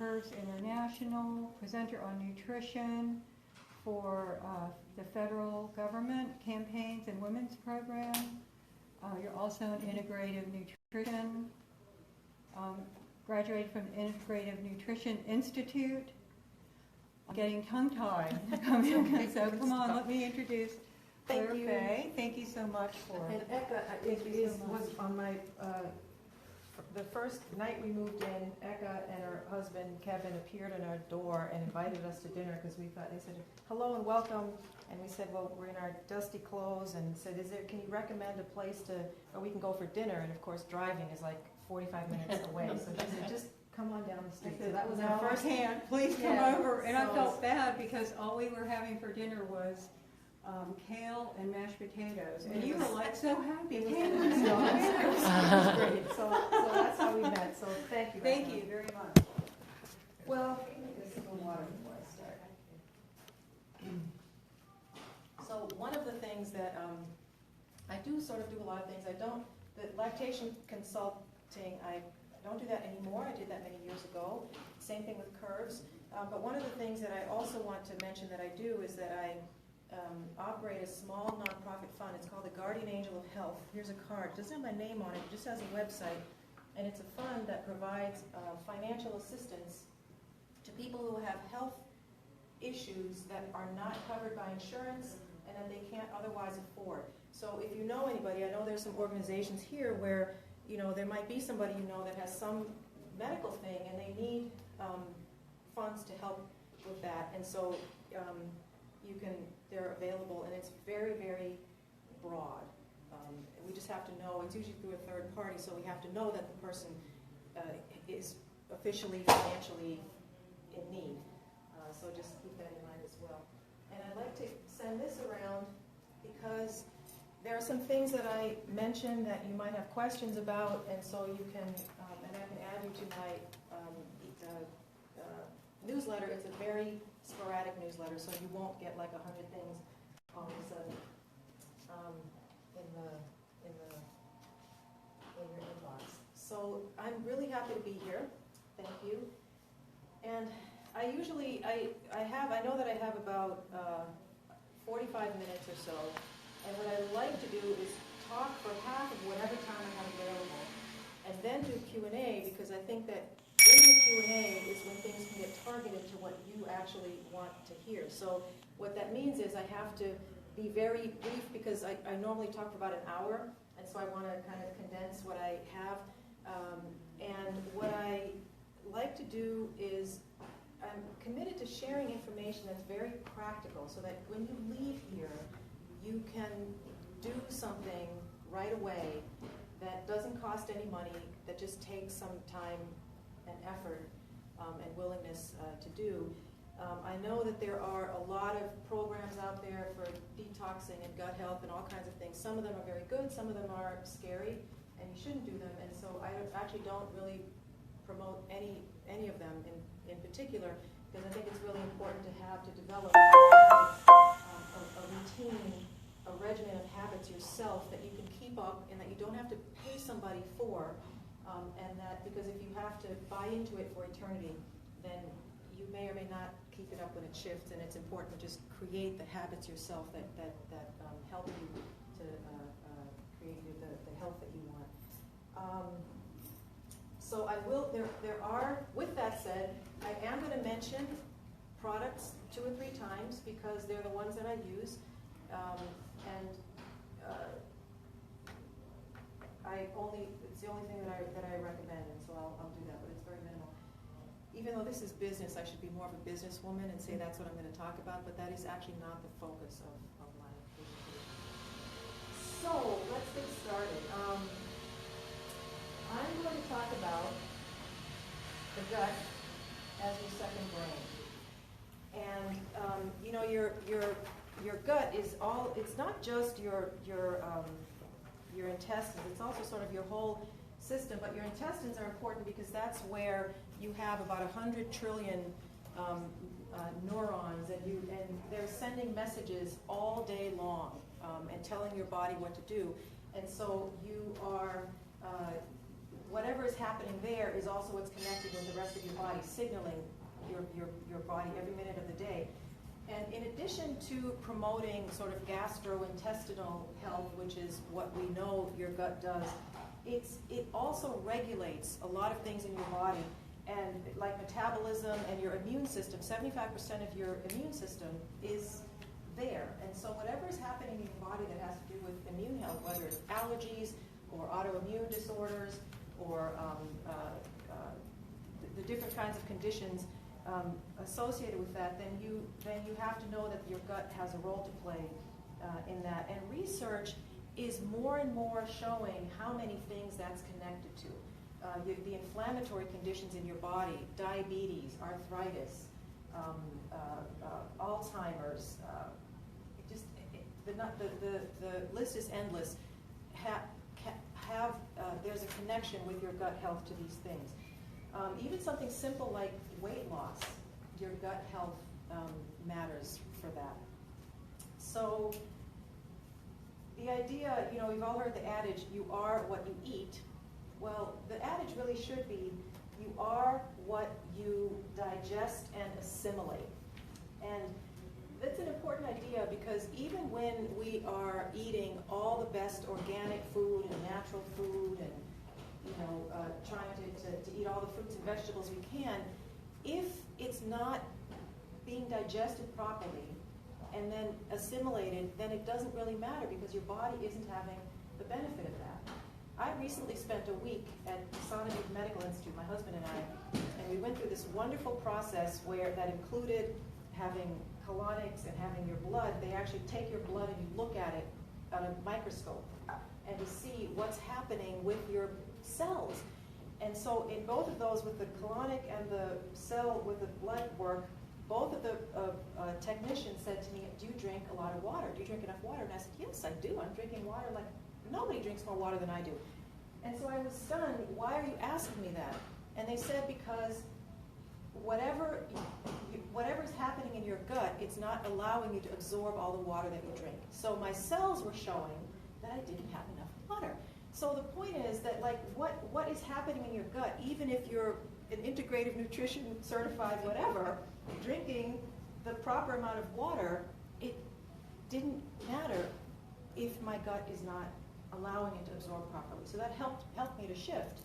Curves International, presenter on nutrition for the federal government campaigns and women's program. You're also an Integrative Nutrition, graduated from the Integrative Nutrition Institute. I'm getting tongue-tied. So come on, let me introduce Claire Fay. Thank you so much for And Eka was on my, the first night we moved in, Eka and her husband Kevin appeared on our door and invited us to dinner because we thought, they said, hello and welcome. And we said, well, we're in our dusty clothes, and said, can you recommend a place or we can go for dinner? And of course, driving is like 45 minutes away. So she said, just come on down the street. So that was our first hand. Please come over. And I felt bad because all we were having for dinner was kale and mashed potatoes. And you were like so happy. It was great. So that's how we met. So thank you. Thank you very much. Well, just a little water before I start. So one of the things that I do sort of do a lot of things. The lactation consulting, I don't do that anymore. I did that many years ago. Same thing with curves. But one of the things that I also want to mention that I do is that I operate a small nonprofit fund. It's called the Guardian Angel of Health. Here's a card. It doesn't have my name on it. It just has a website. And it's a fund that provides financial assistance to people who have health issues that are not covered by insurance and that they can't otherwise afford. So if you know anybody, I know there's some organizations here where there might be somebody that has some medical thing and they need funds to help with that. And so they're available, and it's very, very broad. We just have to know, it's usually through a third party, so we have to know that the person is officially financially in need. So just keep that in mind as well. And I'd like to send this around because there are some things that I mentioned that you might have questions about, and so you can, and I can add you to my newsletter. It's a very sporadic newsletter, so you won't get like 100 things all of a sudden in your inbox. So I'm really happy to be here. Thank you. And I know that I have about 45 minutes or so, and what I like to do is talk for half of whatever time I have available, and then do Q&A, because I think that in the Q&A is when things can get targeted to what you actually want to hear. So what that means is I have to be very brief, because I normally talk for about an hour, and so I want to kind of condense what I have. And what I like to do is I'm committed to sharing information that's very practical, so that when you leave here, you can do something right away that doesn't cost any money, that just takes some time and effort and willingness to do. I know that there are a lot of programs out there for detoxing and gut health and all kinds of things. Some of them are very good, some of them are scary, and you shouldn't do them. And so I actually don't really promote any of them in particular, because I think it's really important to develop a routine, a regimen of habits yourself that you can keep up and that you don't have to pay somebody for. And that, because if you have to buy into it for eternity, then you may or may not keep it up when it shifts, and it's important to just create the habits yourself that help you to create the health that you want. So I will, there are, with that said, I am going to mention products 2 or 3 times because they're the ones that I use. It's the only thing that I recommend, and so I'll do that, but it's very minimal. Even though this is business, I should be more of a businesswoman and say that's what I'm going to talk about, but that is actually not the focus of my presentation. So let's get started. I'm going to talk about the gut as your second brain. And your gut is all, it's not just your intestines, it's also sort of your whole system, but your intestines are important because that's where you have about 100 trillion neurons, and they're sending messages all day long and telling your body what to do. And so you are whatever is happening there is also what's connected with the rest of your body, signaling your body every minute of the day. And in addition to promoting sort of gastrointestinal health, which is what we know your gut does, it also regulates a lot of things in your body, and like metabolism and your immune system. 75% of your immune system is there. And so whatever is happening in your body that has to do with immune health, whether it's allergies or autoimmune disorders or the different kinds of conditions associated with that, then you have to know that your gut has a role to play in that. And research is more and more showing how many things that's connected to. The inflammatory conditions in your body, diabetes, arthritis, Alzheimer's, the list is endless. There's a connection with your gut health to these things. Even something simple like weight loss, your gut health matters for that. So the idea, we've all heard the adage, you are what you eat. Well, the adage really should be, you are what you digest and assimilate. And that's an important idea, because even when we are eating all the best organic food and natural food and trying to eat all the fruits and vegetables we can, if it's not being digested properly and then assimilated, then it doesn't really matter, because your body isn't having the benefit of that. I recently spent a week at Digestive Medical Institute, my husband and I, and we went through this wonderful process that included having colonics and having your blood. They actually take your blood and you look at it on a microscope and to see what's happening with your cells. And so in both of those, with the colonic and the cell with the blood work, both of the technicians said to me, do you drink a lot of water? Do you drink enough water? And I said, yes, I do. I'm drinking water like nobody drinks more water than I do. And so I was stunned. Why are you asking me that? And they said, because whatever is happening in your gut, it's not allowing you to absorb all the water that you drink. So my cells were showing that I didn't have enough water. So the point is that, like, what is happening in your gut, even if you're an Integrative Nutrition Certified whatever, drinking the proper amount of water, it didn't matter if my gut is not allowing it to absorb properly. So that helped me to shift.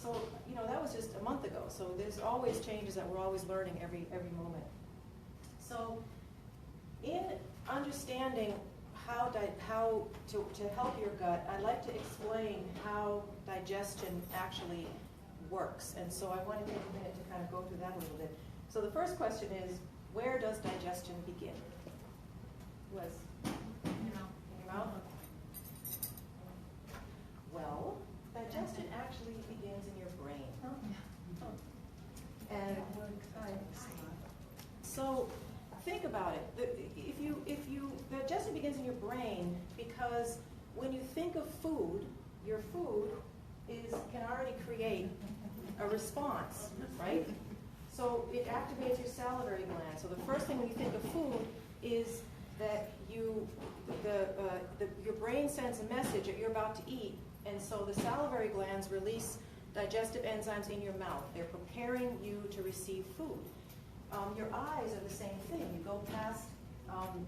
So, that was just a month ago. So there's always changes that we're always learning every moment. So in understanding how to help your gut, I'd like to explain how digestion actually works. And so I want to take a minute to kind of go through that a little bit. So the first question is, where does digestion begin? Who has? In your mouth? Well, digestion actually begins in your brain. And so think about it. Digestion begins in your brain, because when you think of food, your food can already create a response, right? So it activates your salivary gland. So the first thing when you think of food is that your brain sends a message that you're about to eat, and so the salivary glands release digestive enzymes in your mouth. They're preparing you to receive food. Your eyes are the same thing. You go past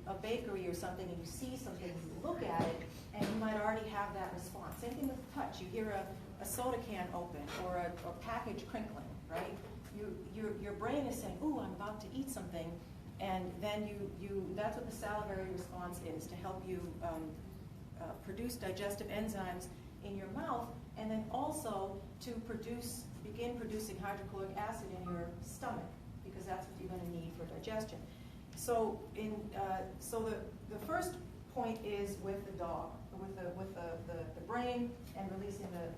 a bakery or something and you see something, you look at it, and you might already have that response. Same thing with touch. You hear a soda can open or a package crinkling, right? Your brain is saying, ooh, I'm about to eat something, and then that's what the salivary response is, to help you produce digestive enzymes in your mouth, and then also to begin producing hydrochloric acid in your stomach, because that's what you're going to need for digestion. So the first point is with the dog, with the brain and releasing the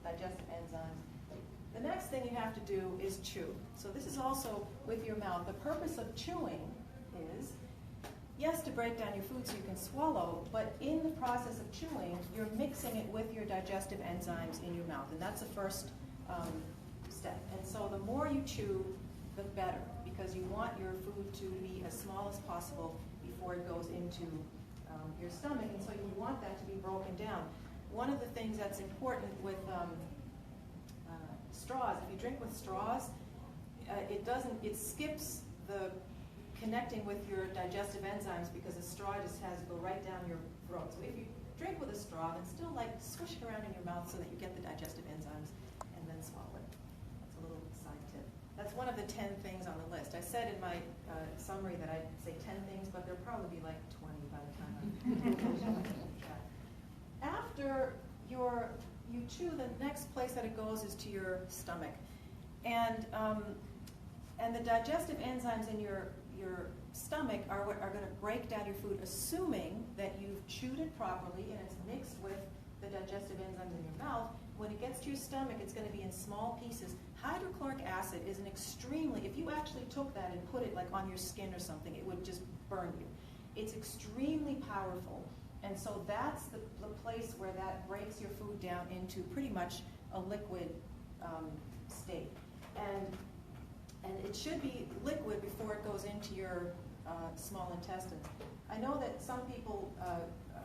digestive enzymes. The next thing you have to do is chew. So this is also with your mouth. The purpose of chewing is, yes, to break down your food so you can swallow, but in the process of chewing, you're mixing it with your digestive enzymes in your mouth, and that's the first step. And so the more you chew, the better, because you want your food to be as small as possible before it goes into your stomach, and so you want that to be broken down. one of the things that's important with straws, if you drink with straws, it skips the connecting with your digestive enzymes because the straw just has to go right down your throat. So if you drink with a straw, then still like swish it around in your mouth so that you get the digestive enzymes and then swallow it. That's a little side tip. That's one of the 10 things on the list. I said in my summary that I'd say 10 things, but there'll probably be like 20 by the time I'm After you chew, the next place that it goes is to your stomach. And the digestive enzymes in your stomach are what are going to break down your food, assuming that you've chewed it properly and it's mixed with the digestive enzymes in your mouth. When it gets to your stomach, it's going to be in small pieces. Hydrochloric acid is an extremely, if you actually took that and put it like on your skin or something, it would just burn you. It's extremely powerful. And so that's the place where that breaks your food down into pretty much a liquid state. And it should be liquid before it goes into your small intestine. I know that some people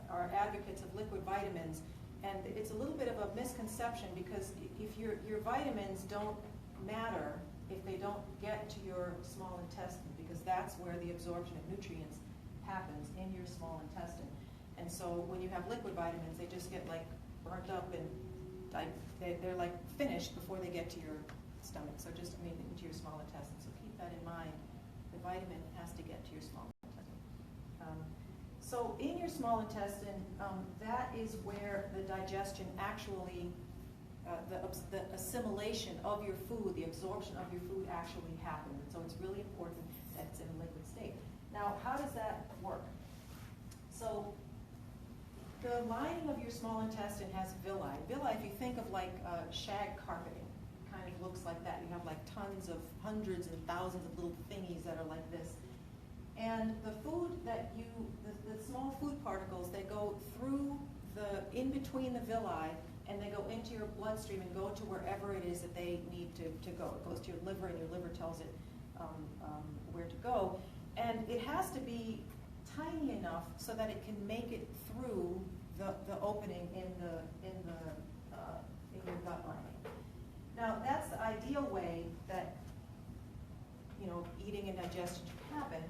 are advocates of liquid vitamins, and it's a little bit of a misconception because if your vitamins don't matter if they don't get to your small intestine, because that's where the absorption of nutrients happens, in your small intestine. And so when you have liquid vitamins, they just get like burnt up and they're like finished before they get to your stomach. So just, into your small intestine. So keep that in mind. The vitamin has to get to your small intestine. So in your small intestine, that is where the digestion actually, the assimilation of your food, the absorption of your food actually happens. And so it's really important that it's in a liquid state. Now, how does that work? So the lining of your small intestine has villi. Villi, if you think of like shag carpeting, kind of looks like that. You have like tons of hundreds and thousands of little thingies that are like this. And the food that the small food particles, they go through in between the villi, and they go into your bloodstream and go to wherever it is that they need to go. It goes to your liver, and your liver tells it where to go. And it has to be tiny enough so that it can make it through the opening in your gut lining. Now, that's the ideal way that eating and digestion should happen.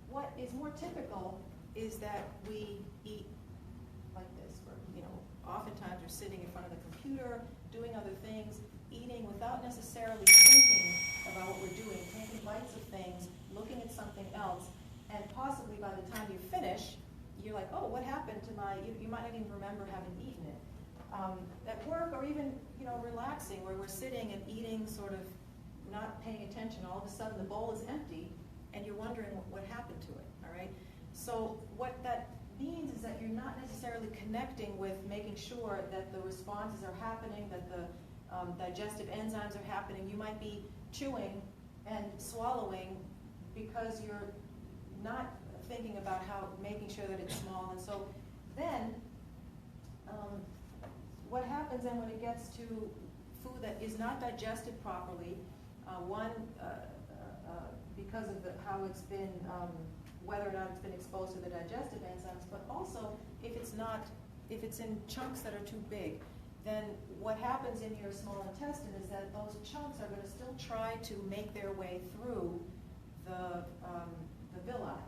What is more typical is that we eat like this. Oftentimes we're sitting in front of the computer, doing other things, eating without necessarily thinking about what we're doing, taking bites of things, looking at something else, and possibly by the time you finish, you're like, oh, what happened to you might not even remember having eaten it. At work, or even, relaxing, where we're sitting and eating, sort of not paying attention, all of a sudden the bowl is empty, and you're wondering what happened to it, all right? So what that means is that you're not necessarily connecting with making sure that the responses are happening, that the digestive enzymes are happening. You might be chewing and swallowing because you're not thinking about making sure that it's small. And so then what happens then when it gets to food that is not digested properly, because of how it's been, whether or not it's been exposed to the digestive enzymes, but also if it's in chunks that are too big, then what happens in your small intestine is that those chunks are going to still try to make their way through the villi,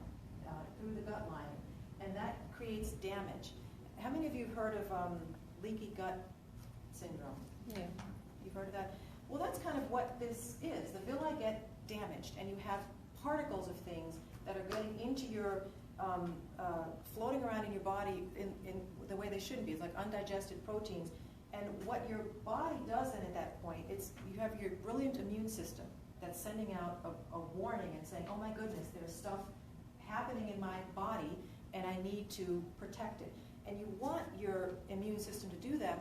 through the gut lining, and that creates damage. How many of you have heard of leaky gut syndrome? Yeah. You've heard of that? Well, that's kind of what this is. The villi get damaged, and you have particles of things that are getting into your, floating around in your body in the way they shouldn't be. It's like undigested proteins. And what your body does then at that point, you have your brilliant immune system that's sending out a warning and saying, oh my goodness, there's stuff happening in my body, and I need to protect it. And you want your immune system to do that,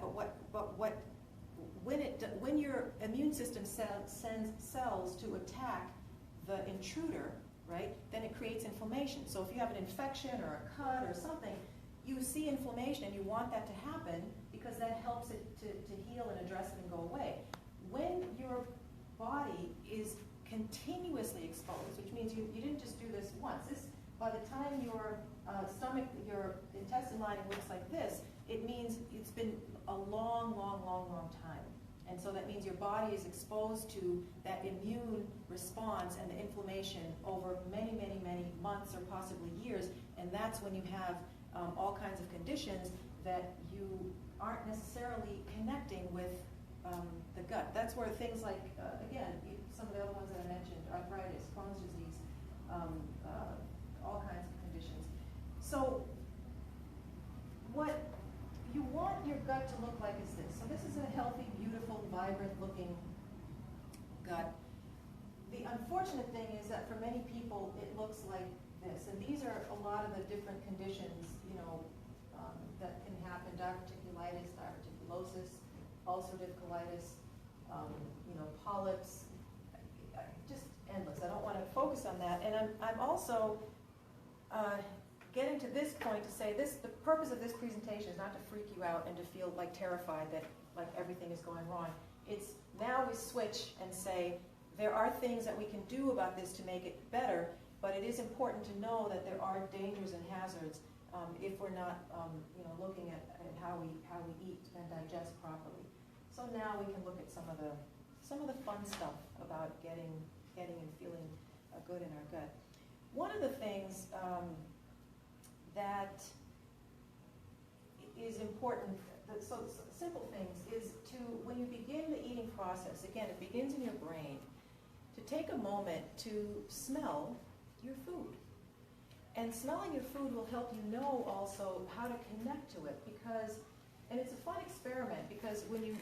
when your immune system sends cells to attack the intruder, right, then it creates inflammation. So if you have an infection or a cut or something, you see inflammation and you want that to happen because that helps it to heal and address it and go away. When your body is continuously exposed, which means you didn't just do this once. By the time your stomach, your intestine lining looks like this, it means it's been a long, long, long, long time. And so that means your body is exposed to that immune response and the inflammation over many, many, many months or possibly years. And that's when you have all kinds of conditions that you aren't necessarily connecting with the gut. That's where things like, again, some of the other ones that I mentioned, arthritis, Crohn's disease, all kinds of conditions. So what you want your gut to look like is this. So this is a healthy, beautiful, vibrant looking gut. The unfortunate thing is that for many people it looks like this. And these are a lot of the different conditions, that can happen: diverticulitis, diverticulosis, ulcerative colitis, polyps, just endless. I don't want to focus on that. And I'm also getting to this point to say the purpose of this presentation is not to freak you out and to feel like terrified that like everything is going wrong. It's now we switch and say there are things that we can do about this to make it better, but it is important to know that there are dangers and hazards if we're not looking at how we eat and digest properly. So now we can look at some of the fun stuff about getting and feeling good in our gut. One of the things that is important, so simple things, is to, when you begin the eating process, again, it begins in your brain, to take a moment to smell your food. And smelling your food will help you know also how to connect to it, because, and it's a fun experiment, because when you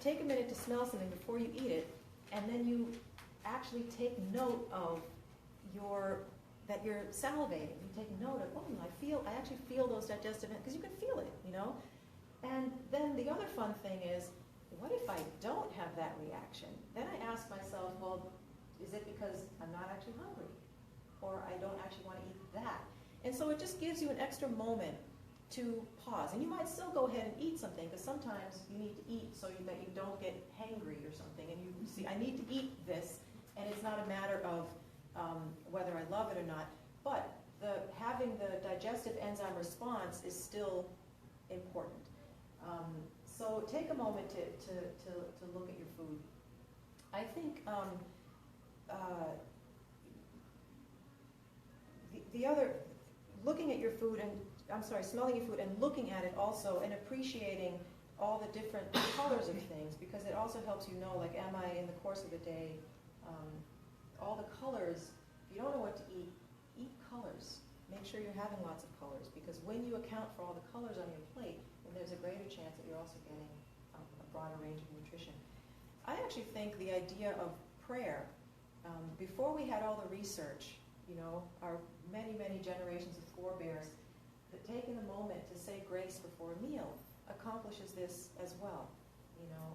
take a minute to smell something before you eat it, and then you actually take note of that you're salivating. You take note of, I actually feel those digestive, because you can feel it, And then the other fun thing is, what if I don't have that reaction? Then I ask myself, well, is it because I'm not actually hungry? Or I don't actually want to eat that? And so it just gives you an extra moment to pause. And you might still go ahead and eat something, because sometimes you need to eat so that you don't get hangry or something. And you see, I need to eat this, and it's not a matter of whether I love it or not. But having the digestive enzyme response is still important. So take a moment to look at your food. I think the other, looking at your food and, smelling your food and looking at it also, and appreciating all the different colors of things, because it also helps you know, like, am I in the course of the day, all the colors, if you don't know what to eat colors. Make sure you're having lots of colors, because when you account for all the colors on your plate, then there's a greater chance that you're also getting a broader range of nutrition. I actually think the idea of prayer, before we had all the research, our many, many generations of forebears, that taking a moment to say grace before a meal accomplishes this as well.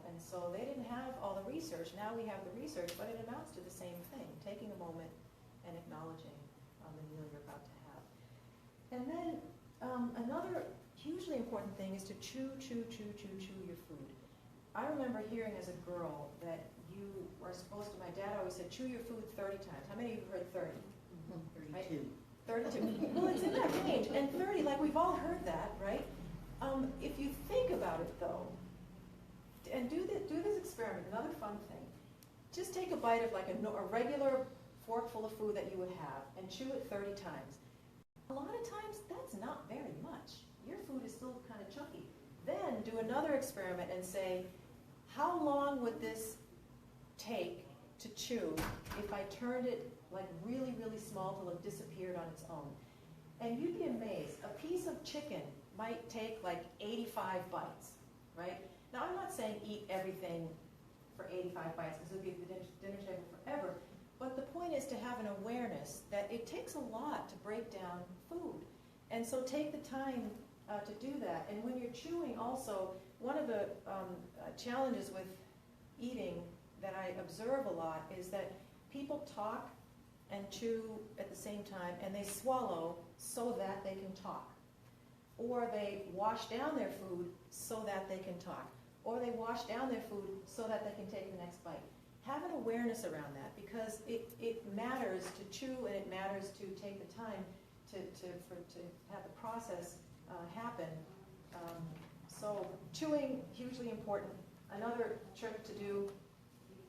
And so they didn't have all the research. Now we have the research, but it amounts to the same thing, taking a moment and acknowledging the meal you're about to have. And then another hugely important thing is to chew your food. I remember hearing as a girl that you are supposed to, my dad always said, chew your food 30 times. How many of you have heard 30? 32. Right? 32. Well, it's in that range. And 30, like we've all heard that, right? If you think about it, though, and do this experiment, another fun thing. Just take a bite of like a regular forkful of food that you would have and chew it 30 times. A lot of times, that's not very much. Your food is still kind of chunky. Then do another experiment and say, how long would this take to chew if I turned it like really, really small till it disappeared on its own? And you'd be amazed. A piece of chicken might take like 85 bites, right? Now, I'm not saying eat everything for 85 bites, because it'll be at the dinner table forever. But the point is to have an awareness that it takes a lot to break down food. And so take the time to do that. And when you're chewing also, one of the challenges with eating that I observe a lot is that people talk and chew at the same time, and they swallow so that they can talk. Or they wash down their food so that they can talk. Or they wash down their food so that they can take the next bite. Have an awareness around that, because it matters to chew, and it matters to take the time to have the process happen So chewing, hugely important. Another trick to do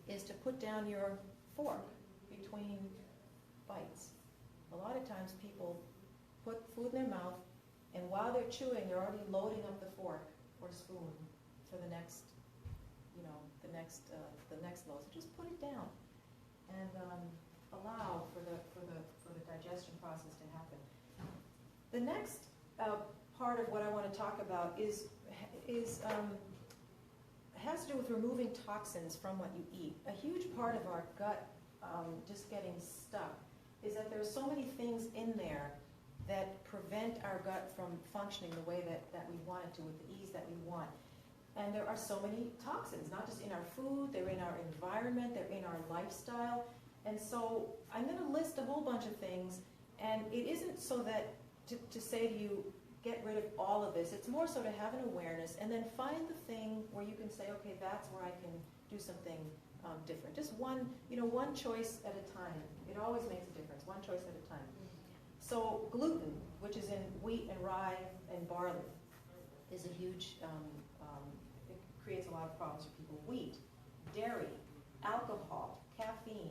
is to put down your fork between bites. A lot of times people put food in their mouth, and while they're chewing, they're already loading up the fork or spoon for the next, the next load. So just put it down and allow for the digestion process to happen. The next part of what I want to talk about has to do with removing toxins from what you eat. A huge part of our gut just getting stuck is that there are so many things in there that prevent our gut from functioning the way that we want it to, with the ease that we want. And there are so many toxins, not just in our food, they're in our environment, they're in our lifestyle. And so I'm going to list a whole bunch of things, and it isn't so that to say to you, get rid of all of this. It's more so to have an awareness and then find the thing where you can say, okay, that's where I can do something different. Just one choice at a time. It always makes a difference, one choice at a time. So gluten, which is in wheat and rye and barley, is a huge, it creates a lot of problems for people. Wheat, dairy, alcohol, caffeine,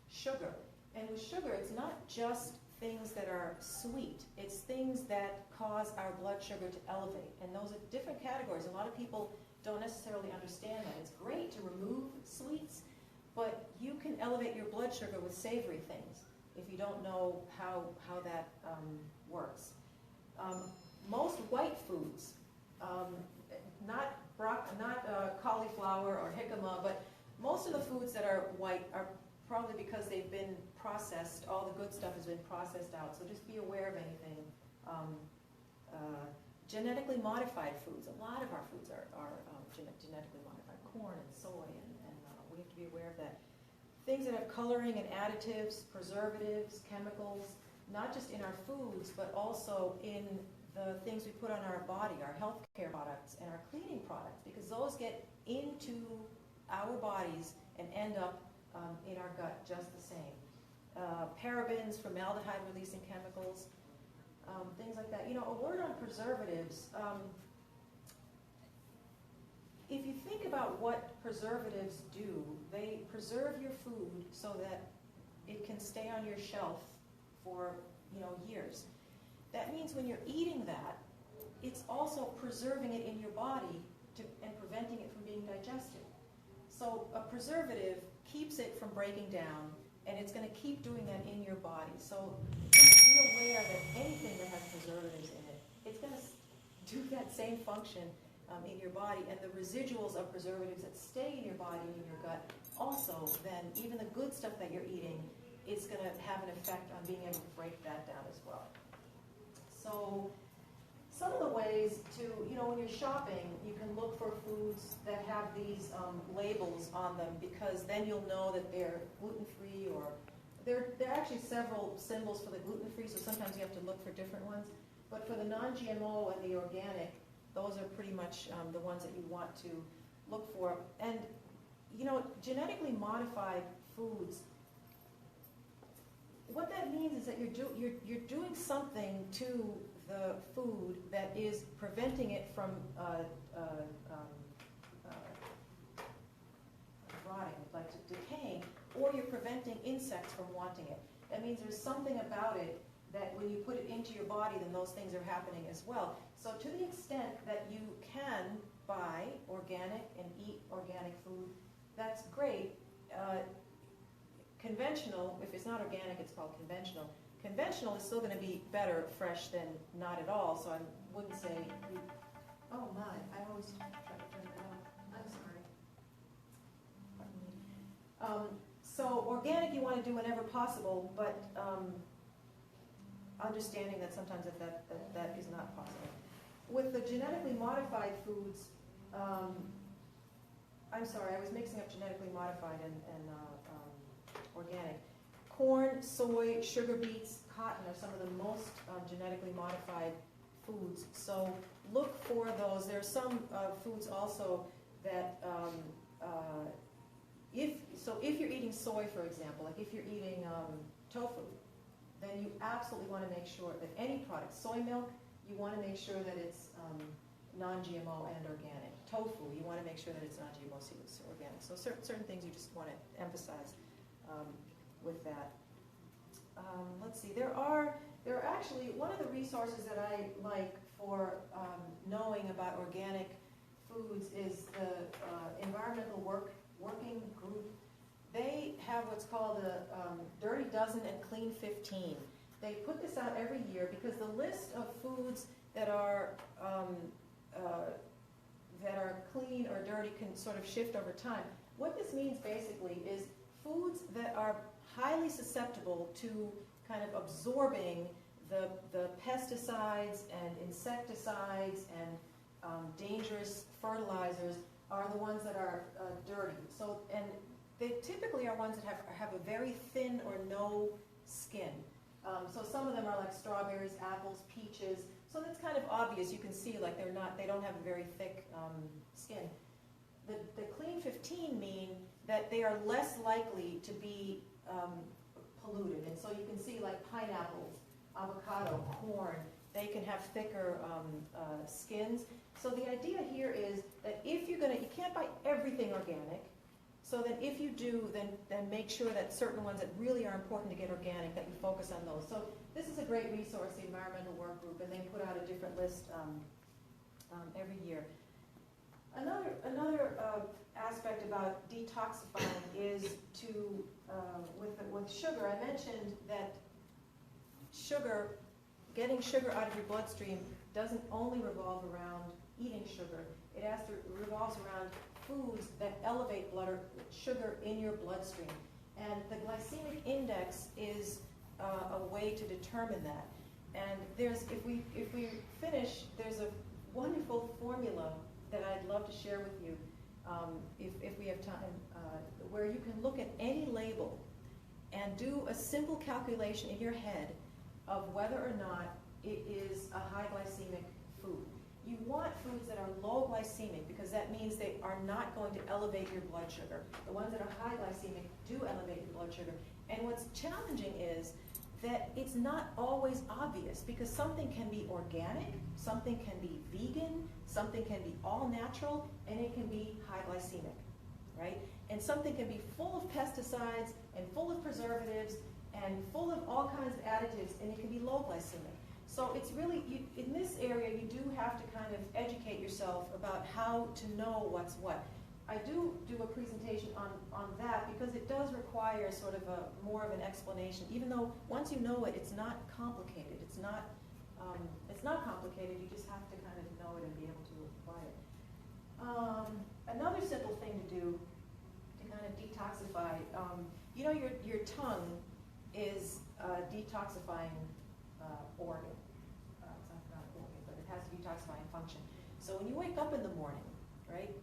sugar. And with sugar, it's not just things that are sweet. It's things that cause our blood sugar to elevate. And those are different categories. A lot of people don't necessarily understand that. It's great to remove sweets, but you can elevate your blood sugar with savory things if you don't know how that works. Most white foods, not cauliflower or jicama, but most of the foods that are white are probably because they've been processed. All the good stuff has been processed out. So just be aware of anything. Genetically modified foods. A lot of our foods are genetically modified. Corn and soy, and we have to be aware of that. Things that have coloring and additives, preservatives, chemicals, not just in our foods, but also in the things we put on our body, our healthcare products and our cleaning products, because those get into our bodies and end up in our gut just the same. Parabens, formaldehyde-releasing chemicals, things like that. A word on preservatives. If you think about what preservatives do, they preserve your food so that it can stay on your shelf for years. That means when you're eating that, it's also preserving it in your body and preventing it from being digested. So a preservative keeps it from breaking down, and it's going to keep doing that in your body. So just be aware that anything that has preservatives in it, it's going to do that same function in your body, and the residuals of preservatives that stay in your body and in your gut also, then even the good stuff that you're eating, it's going to have an effect on being able to break that down as well. So some of the ways to, when you're shopping, you can look for foods that have these labels on them, because then you'll know that they're gluten-free, or there are actually several symbols for the gluten-free, so sometimes you have to look for different ones. But for the non-GMO and the organic, those are pretty much the ones that you want to look for. And, genetically modified foods, what that means is that you're doing something to the food that is preventing it from rotting, like decaying, or you're preventing insects from wanting it. That means there's something about it that when you put it into your body, then those things are happening as well. So to the extent that you can buy organic and eat organic food, that's great. Conventional, if it's not organic, it's called conventional. Conventional is still going to be better fresh than not at all, so I wouldn't say, oh my, I always try to turn that off. I'm sorry. Pardon me. So organic you want to do whenever possible, but understanding that sometimes that is not possible. With the genetically modified foods, I'm sorry, I was mixing up genetically modified and organic. Corn, soy, sugar beets, cotton are some of the most genetically modified foods. So look for those. There are some foods also that, if you're eating soy, for example, like if you're eating tofu, then you absolutely want to make sure that any product, soy milk, you want to make sure that it's non-GMO and organic. Tofu, you want to make sure that it's non-GMO, so it's organic. So certain things you just want to emphasize with that. Let's see, there are actually, one of the resources that I like for knowing about organic foods is the Environmental Working Group. They have what's called a Dirty Dozen and Clean 15. They put this out every year because the list of foods that are clean or dirty can sort of shift over time. What this means basically is foods that are highly susceptible to kind of absorbing the pesticides and insecticides and dangerous fertilizers are the ones that are dirty. So, and they typically are ones that have a very thin or no skin. So some of them are like strawberries, apples, peaches. So that's kind of obvious. You can see like they don't have a very thick skin. The clean 15 mean that they are less likely to be polluted. And so you can see like pineapples, avocado, corn, they can have thicker skins. So the idea here is that if you can't buy everything organic. So then if you do, then make sure that certain ones that really are important to get organic, that you focus on those. So this is a great resource, the Environmental Work Group, and they put out a different list every year. Another aspect about detoxifying is to, with sugar, I mentioned that getting sugar out of your bloodstream doesn't only revolve around eating sugar. It revolves around foods that elevate sugar in your bloodstream. And the glycemic index is a way to determine that. And if we finish, there's a wonderful formula that I'd love to share with you if we have time, where you can look at any label and do a simple calculation in your head of whether or not it is a high glycemic food. You want foods that are low glycemic because that means they are not going to elevate your blood sugar. The ones that are high glycemic do elevate your blood sugar. And what's challenging is that it's not always obvious because something can be organic, something can be vegan, something can be all natural, and it can be high glycemic, right? And something can be full of pesticides and full of preservatives and full of all kinds of additives, and it can be low glycemic. So it's really, in this area, you do have to kind of educate yourself about how to know what's what. I do a presentation on that because it does require sort of more of an explanation, even though once you know it, it's not complicated. It's not complicated, you just have to kind of know it and be able to apply it. Another simple thing to do to kind of detoxify, you know your tongue is a detoxifying organ. It's not an organ, but it has a detoxifying function. So when you wake up in the morning, right,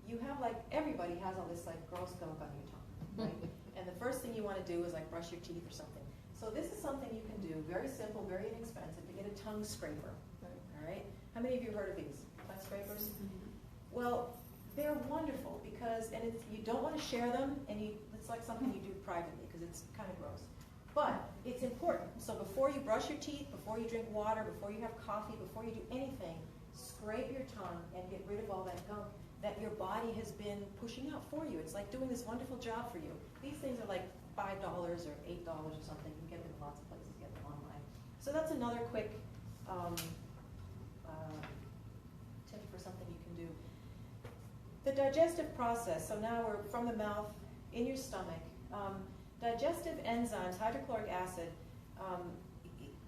you have everybody has all this gross gunk on your tongue, right? And the first thing you want to do is brush your teeth or something. So this is something you can do, very simple, very inexpensive, to get a tongue scraper, all right? How many of you have heard of these, tongue scrapers? Well, they're wonderful because, you don't want to share them, and it's like something you do privately because it's kind of gross. But it's important. So before you brush your teeth, before you drink water, before you have coffee, before you do anything, scrape your tongue and get rid of all that gunk that your body has been pushing out for you. It's like doing this wonderful job for you. These things are like $5 or $8 or something. You can get them in lots of places, get them online. So that's another quick tip for something you can do. The digestive process, so now we're from the mouth, in your stomach. Digestive enzymes, hydrochloric acid,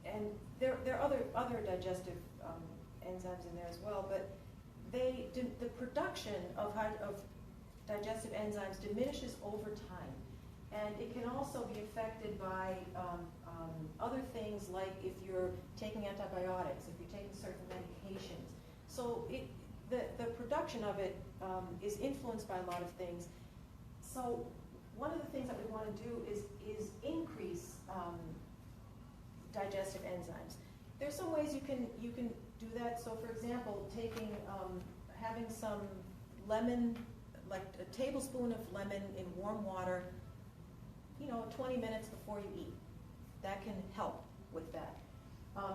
and there are other digestive enzymes in there as well, but the production of digestive enzymes diminishes over time. And it can also be affected by other things like if you're taking antibiotics, if you're taking certain medications. So the production of it is influenced by a lot of things. So one of the things that we want to do is increase digestive enzymes. There's some ways you can do that. So for example, having some lemon, like a tablespoon of lemon in warm water, 20 minutes before you eat. That can help with that.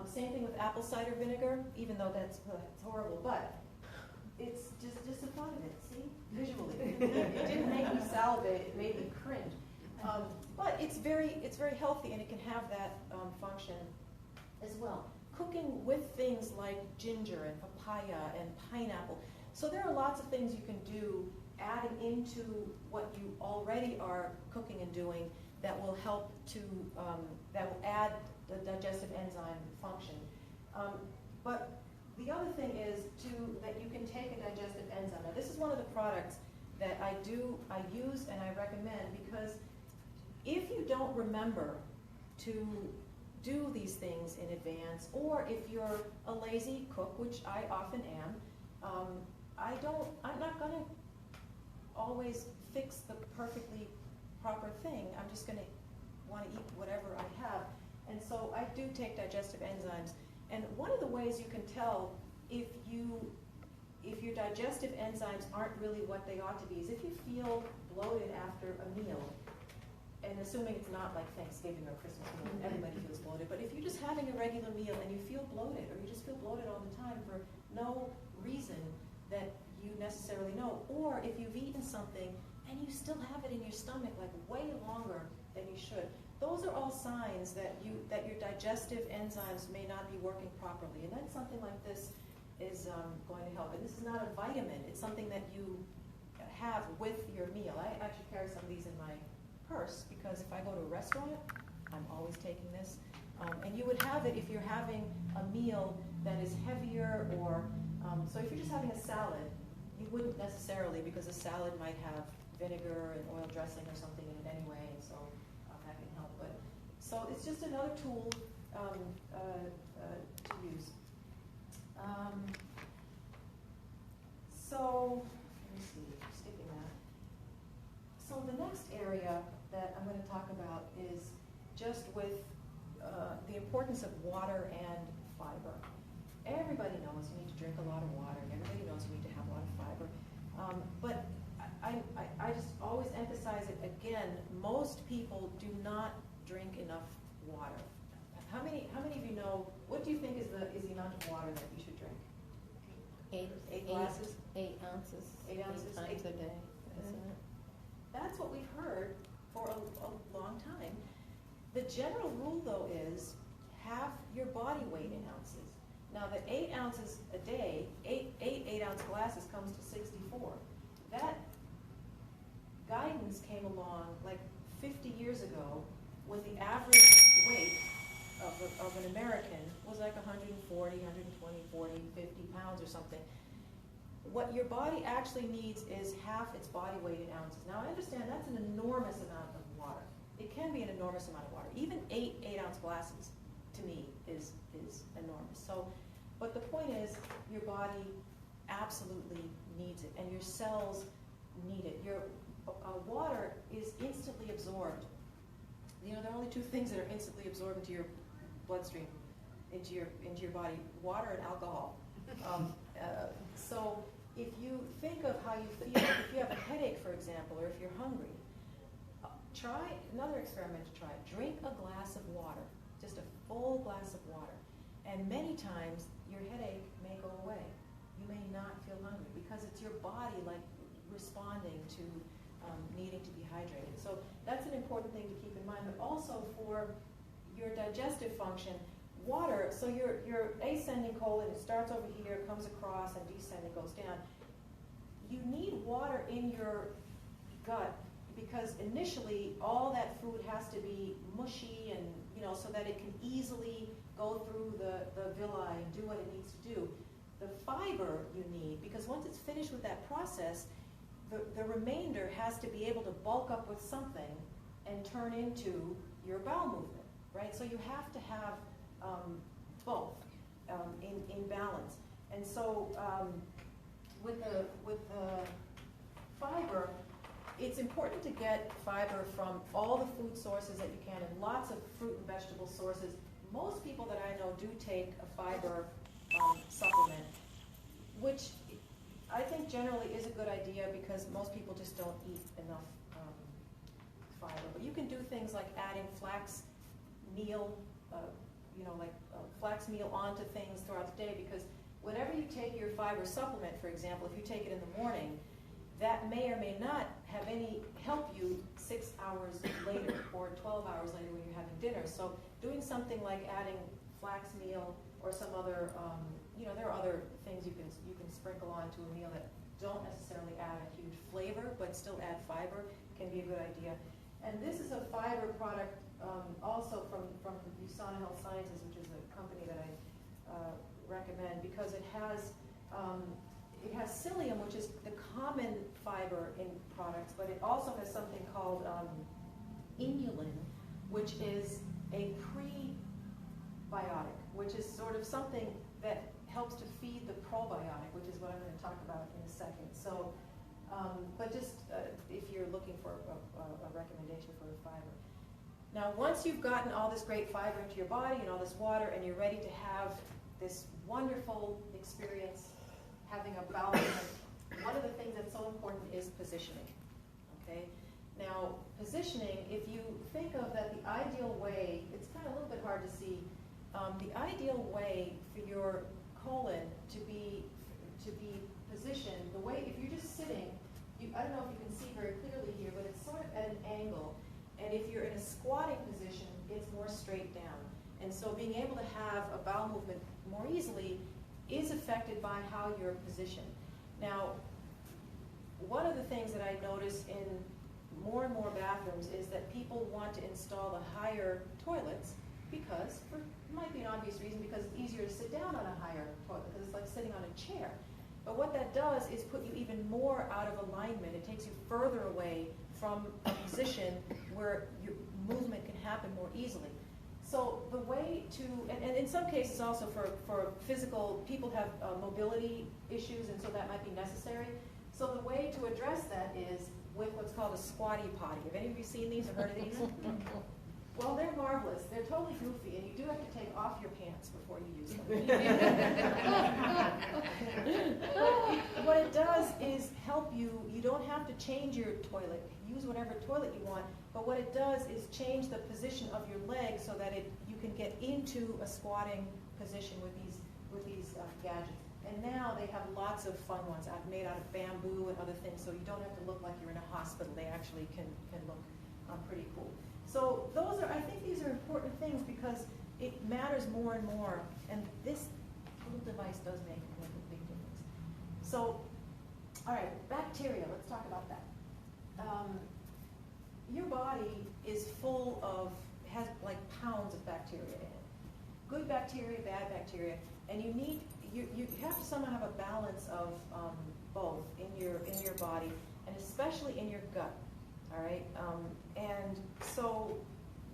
Same thing with apple cider vinegar, even though it's horrible, but it's just the thought of it, see, visually. It didn't make me salivate, it made me cringe. But it's very healthy, and it can have that function as well. Cooking with things like ginger and papaya and pineapple. So there are lots of things you can do adding into what you already are cooking and doing that will help to, that will add the digestive enzyme function. But the other thing is that you can take a digestive enzyme. Now this is one of the products that I use and I recommend, because if you don't remember to do these things in advance, or if you're a lazy cook, which I often am, I'm not going to always fix the perfectly proper thing. I'm just going to want to eat whatever I have. And so I do take digestive enzymes. And one of the ways you can tell if your digestive enzymes aren't really what they ought to be is if you feel bloated after a meal, and assuming it's not like Thanksgiving or Christmas meal, everybody feels bloated, but if you're just having a regular meal and you feel bloated, or you just feel bloated all the time for no reason that you necessarily know, or if you've eaten something and you still have it in your stomach like way longer than you should, those are all signs that your digestive enzymes may not be working properly. And then something like this is going to help. And this is not a vitamin, it's something that you have with your meal. I actually carry some of these in my purse, because if I go to a restaurant, I'm always taking this. And you would have it if you're having a meal that is heavier, or so if you're just having a salad, you wouldn't necessarily, because a salad might have vinegar and oil dressing or something in it anyway, and so that can help. But so it's just another tool to use. So let me see, skipping that. So the next area that I'm going to talk about is just with the importance of water and fiber. Everybody knows you need to drink a lot of water, and everybody knows you need to have a lot of fiber. But I just always emphasize it again, most people do not drink enough water. How many of you know, what do you think is the amount of water that you should drink? 8 glasses? 8 ounces. 8 ounces? 8 times a day, isn't it? That's what we've heard for a long time. The general rule, though, is half your body weight in ounces. Now, the 8 ounces a day, 8 ounce glasses comes to 64. That guidance came along like 50 years ago, when the average weight of an American was like 140, 120, 40, 50 pounds or something. What your body actually needs is half its body weight in ounces. Now, I understand that's an enormous amount of water. It can be an enormous amount of water. Even 8 8-ounce glasses, to me, is enormous. So, but the point is, your body absolutely needs it, and your cells need it. Your water is instantly absorbed. You know, there are only 2 things that are instantly absorbed into your bloodstream, into your body: water and alcohol. So if you think of how you feel, if you have a headache, for example, or if you're hungry, try another experiment to try. Drink a glass of water, just a full glass of water, and many times your headache may go away. You may not feel hungry, because it's your body like responding to needing to be hydrated. So that's an important thing to keep in mind. But also for your digestive function, water, so your ascending colon, it starts over here, comes across, and descending goes down. You need water in your gut, because initially all that food has to be mushy, and so that it can easily go through the villi and do what it needs to do. The fiber you need, because once it's finished with that process, the remainder has to be able to bulk up with something and turn into your bowel movement, right? So you have to have both in balance. And so with the fiber, it's important to get fiber from all the food sources that you can, and lots of fruit and vegetable sources. Most people that I know do take a fiber supplement, which I think generally is a good idea, because most people just don't eat enough fiber. But you can do things like adding flax meal, like flax meal onto things throughout the day, because whenever you take your fiber supplement, for example, if you take it in the morning, that may or may not have any help you 6 hours later or 12 hours later when you're having dinner. So doing something like adding flax meal or some other, there are other things you can sprinkle onto a meal that don't necessarily add a huge flavor but still add fiber can be a good idea. And this is a fiber product also from USANA Health Sciences, which is a company that I recommend, because it has psyllium, which is the common fiber in products, but it also has something called inulin, which is a prebiotic, which is sort of something that helps to feed the probiotic, which is what I'm going to talk about in a second. So, but just if you're looking for a recommendation for a fiber. Now, once you've gotten all this great fiber into your body and all this water, and you're ready to have this wonderful experience having a bowel movement, one of the things that's so important is positioning, okay? Now, positioning, if you think of that the ideal way, it's kind of a little bit hard to see, the ideal way for your colon to be positioned, the way, if you're just sitting, I don't know if you can see very clearly here, but it's sort of at an angle, and if you're in a squatting position, it's more straight down. And so being able to have a bowel movement more easily is affected by how you're positioned. Now, one of the things that I notice in more and more bathrooms is that people want to install the higher toilets because, it might be an obvious reason, because it's easier to sit down on a higher toilet, because it's like sitting on a chair. But what that does is put you even more out of alignment. It takes you further away from a position where your movement can happen more easily. So the way to, and in some cases also for physical, people have mobility issues, and so that might be necessary. So the way to address that is with what's called a squatty potty. Have any of you seen these or heard of these? Well, they're marvelous. They're totally goofy, and you do have to take off your pants before you use them. But what it does is help you. You don't have to change your toilet. Use whatever toilet you want. But what it does is change the position of your legs so that you can get into a squatting position with these gadgets. And now they have lots of fun ones made out of bamboo and other things, so you don't have to look like you're in a hospital. They actually can look pretty cool. So I think these are important things because it matters more and more, and this little device does make a big difference. So, all right, bacteria, let's talk about that. Your body is has like pounds of bacteria in it. Good bacteria, bad bacteria, and you have to somehow have a balance of both in your body, and especially in your gut. All right, and so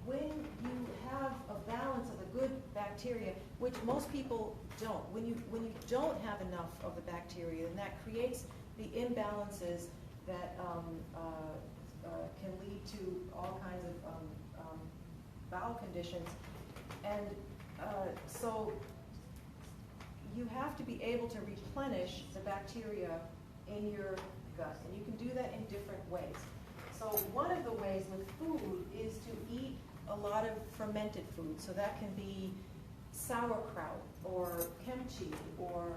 when you have a balance of the good bacteria, which most people don't, when you don't have enough of the bacteria, then that creates the imbalances that can lead to all kinds of bowel conditions, and so you have to be able to replenish the bacteria in your gut, and you can do that in different ways. So one of the ways with food is to eat a lot of fermented food. So that can be sauerkraut or kimchi or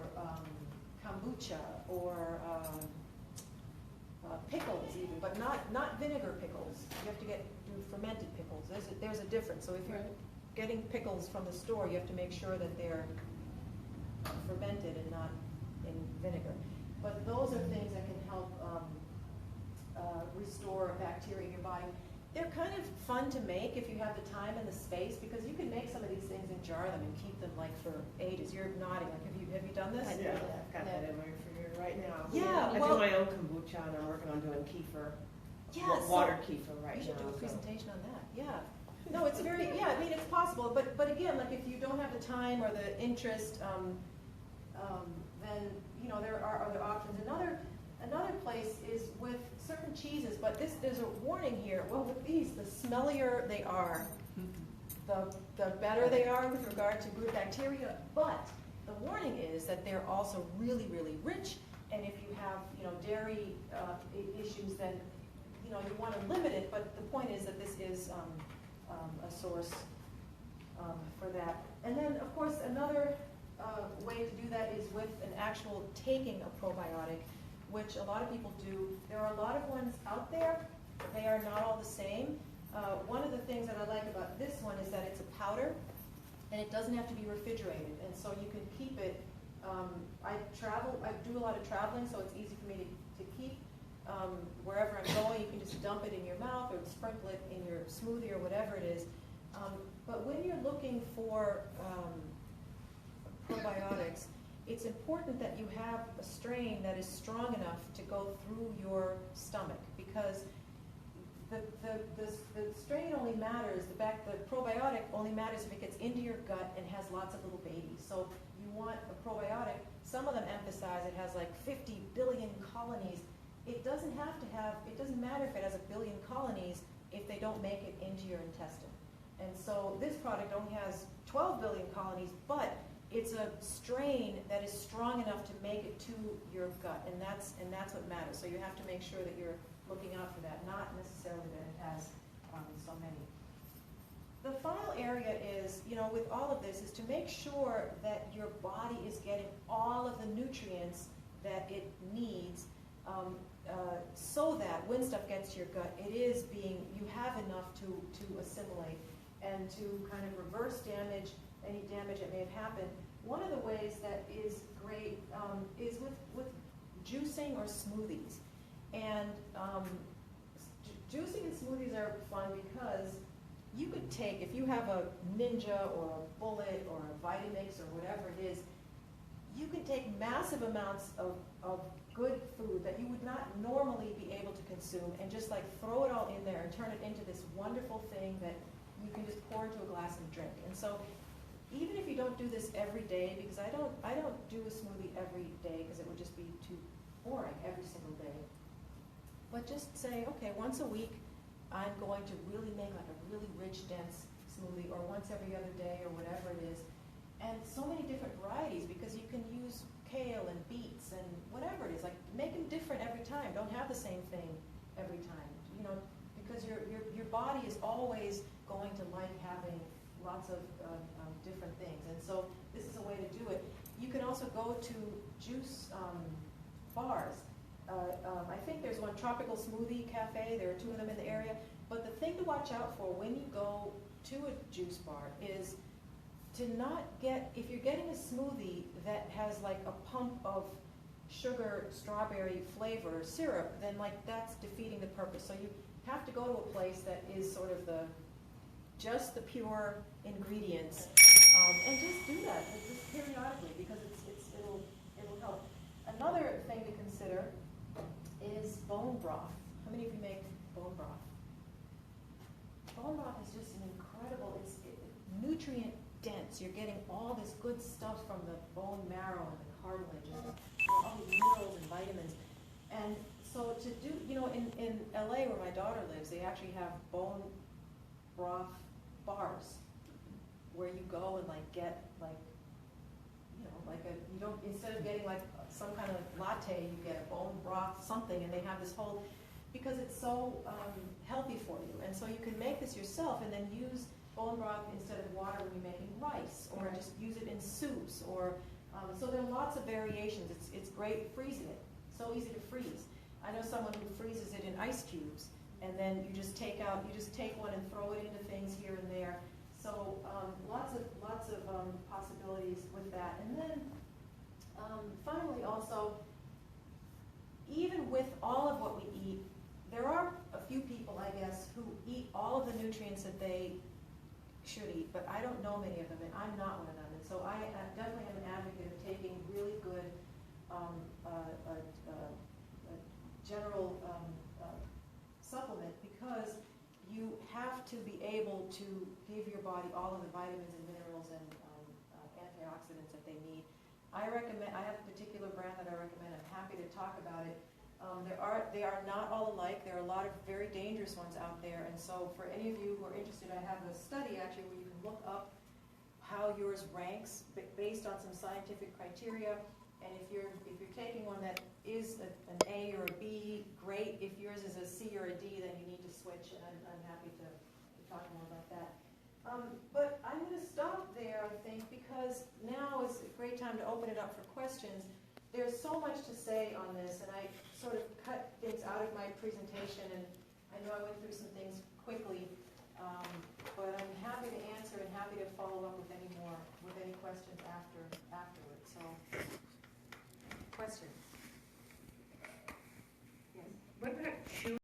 kombucha or pickles even, but not vinegar pickles. You have to do fermented pickles. There's a difference. So if you're getting pickles from the store, you have to make sure that they're fermented and not in vinegar. But those are things that can help restore bacteria in your body. They're kind of fun to make if you have the time and the space, because you can make some of these things and jar them and keep them like for ages. You're nodding. Like, have you done this? Yeah, I've got that in my refrigerator right now. Yeah, I do my own kombucha, and I'm working on doing kefir. Yeah, water kefir right now. You should do a presentation on that. Yeah. No, it's very, I mean, it's possible, but again, like if you don't have the time or the interest, then there are other options. Another place is with certain cheeses, but there's a warning here. Well, with these, the smellier they are, the better they are with regard to good bacteria. But the warning is that they're also really, really rich. And if you have dairy issues, then you want to limit it. But the point is that this is a source for that. And then, of course, another way to do that is with an actual taking of probiotic, which a lot of people do. There are a lot of ones out there. They are not all the same. One of the things that I like about this one is that it's a powder, and it doesn't have to be refrigerated, and so you can keep it. I do a lot of traveling, so it's easy for me to keep. Wherever I'm going, you can just dump it in your mouth or sprinkle it in your smoothie or whatever it is. But when you're looking for probiotics, it's important that you have a strain that is strong enough to go through your stomach, because the strain only matters, the probiotic only matters if it gets into your gut and has lots of little babies. So you want a probiotic. Some of them emphasize it has like 50 billion colonies. It doesn't matter if it has a billion colonies if they don't make it into your intestine. And so this product only has 12 billion colonies, but it's a strain that is strong enough to make it to your gut, and that's what matters. So you have to make sure that you're looking out for that, not necessarily that it has so many. The final area is, with all of this, is to make sure that your body is getting all of the nutrients that it needs, so that when stuff gets to your gut, you have enough to assimilate and to kind of reverse any damage that may have happened. One of the ways that is great is with juicing or smoothies. And juicing and smoothies are fun because you could take, if you have a Ninja or a Bullet or a Vitamix or whatever it is, you can take massive amounts of good food that you would not normally be able to consume and just like throw it all in there and turn it into this wonderful thing that you can just pour into a glass and drink. And so even if you don't do this every day, because I don't do a smoothie every day because it would just be too boring every single day. But just say, okay, once a week, I'm going to really make like a really rich, dense smoothie, or once every other day, or whatever it is. And so many different varieties, because you can use kale and beets and whatever it is. Like, make them different every time. Don't have the same thing every time. Because your body is always going to like having lots of different things. And so this is a way to do it. You can also go to juice bars. I think there's one, Tropical Smoothie Cafe. There are 2 of them in the area. But the thing to watch out for when you go to a juice bar is to not get, if you're getting a smoothie that has like a pump of sugar, strawberry flavor syrup, then like that's defeating the purpose. So you have to go to a place that is sort of just the pure ingredients, and just do that just periodically, because it'll help. Another thing to consider is bone broth. How many of you make bone broth? Bone broth is just an incredible, it's nutrient dense. You're getting all this good stuff from the bone marrow and the cartilage and all these minerals and vitamins. And so to do, in LA where my daughter lives, they actually have bone broth bars where you go and like get instead of getting like some kind of latte, you get a bone broth something, and they have this whole, because it's so healthy for you. And so you can make this yourself and then use bone broth instead of water when you're making rice, or just use it in soups, or so there are lots of variations. It's great freezing it. So easy to freeze. I know someone who freezes it in ice cubes, and then you just take one and throw it into things here and there. So lots of possibilities with that. And then finally, also, even with all of what we eat, there are a few people, I guess, who eat all of the nutrients that they should eat, but I don't know many of them, and I'm not one of them. And so I definitely am an advocate of taking really good general supplement, because you have to be able to give your body all of the vitamins and minerals and antioxidants that they need. I have a particular brand that I recommend. I'm happy to talk about it. They are not all alike. There are a lot of very dangerous ones out there, and so for any of you who are interested, I have a study actually where you can look up how yours ranks based on some scientific criteria. And if you're taking one that is an A or a B, great. If yours is a C or a D, then you need to switch, and I'm happy to talk more about that. But I'm going to stop. time to open it up for questions. There's so much to say on this, and I sort of cut things out of my presentation, and I know I went through some things quickly, but I'm happy to answer and happy to follow up with any questions afterwards. So, questions? Yes. What about chewing